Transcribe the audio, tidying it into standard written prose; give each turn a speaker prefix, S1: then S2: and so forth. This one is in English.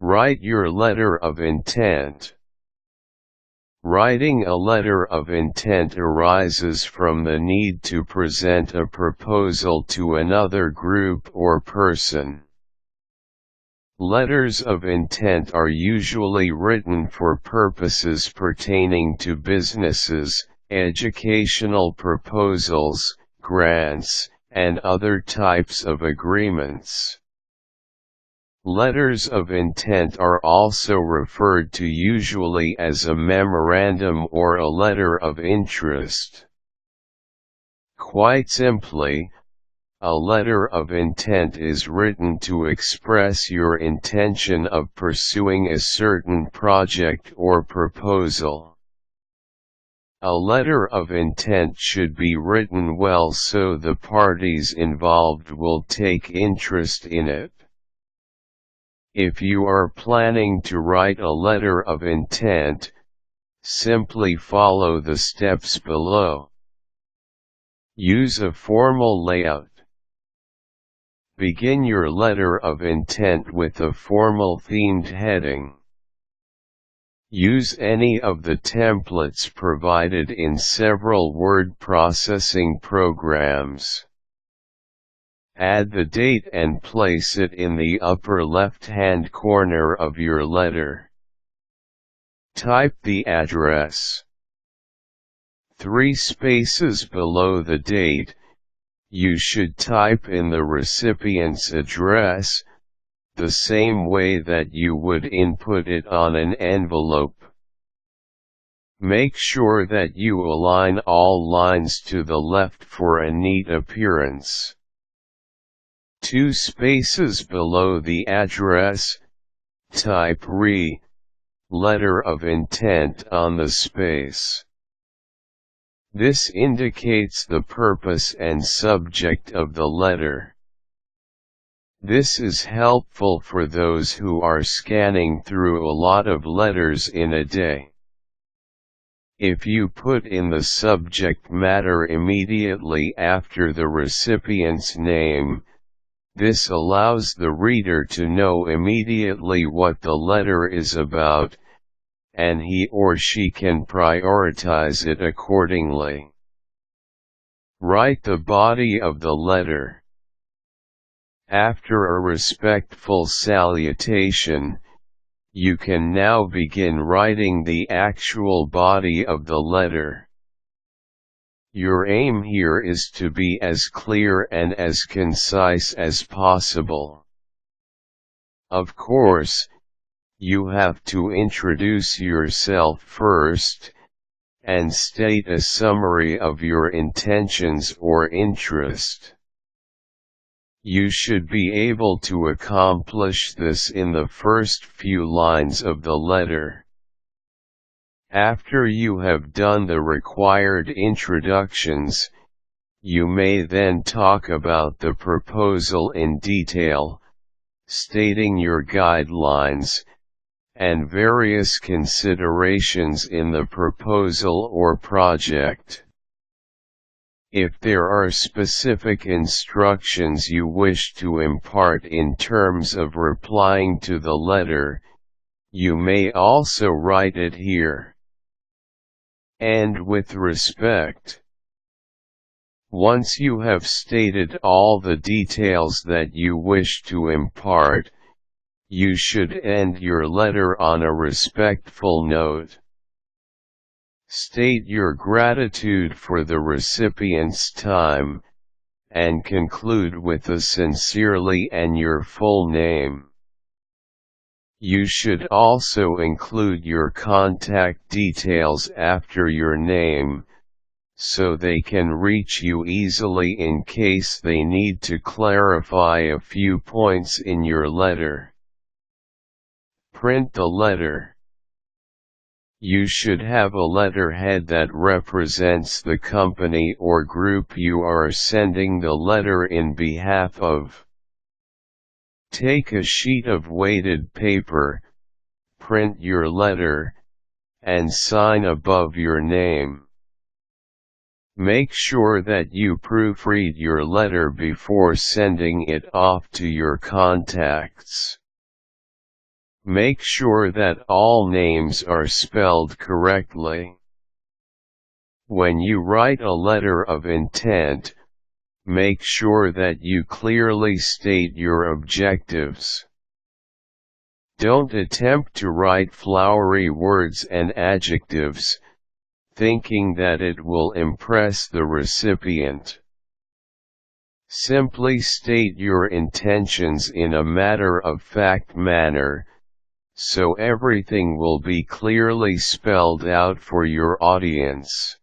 S1: Write your letter of intent. Writing a letter of intent arises from the need to present a proposal to another group or person. Letters of intent are usually written for purposes pertaining to businesses, educational proposals, grants, and other types of agreements. Letters of intent are also referred to usually as a memorandum or a letter of interest. Quite simply, a letter of intent is written to express your intention of pursuing a certain project or proposal. A letter of intent should be written well so the parties involved will take interest in it. If you are planning to write a letter of intent, simply follow the steps below. Use a formal layout. Begin your letter of intent with a formal themed heading. Use any of the templates provided in several word processing programs. Add the date and place it in the upper left-hand corner of your letter. Type the address. 3 spaces below the date, you should type in the recipient's address, the same way that you would input it on an envelope. Make sure that you align all lines to the left for a neat appearance. 2 spaces below the address, type RE, letter of intent on the space. This indicates the purpose and subject of the letter. This is helpful for those who are scanning through a lot of letters in a day. If you put in the subject matter immediately after the recipient's name, this allows the reader to know immediately what the letter is about, and he or she can prioritize it accordingly. Write the body of the letter. After a respectful salutation, you can now begin writing the actual body of the letter. Your aim here is to be as clear and as concise as possible. Of course, you have to introduce yourself first, and state a summary of your intentions or interest. You should be able to accomplish this in the first few lines of the letter. After you have done the required introductions, you may then talk about the proposal in detail, stating your guidelines, and various considerations in the proposal or project. If there are specific instructions you wish to impart in terms of replying to the letter, you may also write it here. And with respect. Once you have stated all the details that you wish to impart, you should end your letter on a respectful note. State your gratitude for the recipient's time, and conclude with a sincerely and your full name. You should also include your contact details after your name, so they can reach you easily in case they need to clarify a few points in your letter. Print the letter. You should have a letterhead that represents the company or group you are sending the letter in behalf of. Take a sheet of weighted paper, print your letter, and sign above your name. Make sure that you proofread your letter before sending it off to your contacts. Make sure that all names are spelled correctly. When you write a letter of intent, make sure that you clearly state your objectives. Don't attempt to write flowery words and adjectives, thinking that it will impress the recipient. Simply state your intentions in a matter-of-fact manner, so everything will be clearly spelled out for your audience.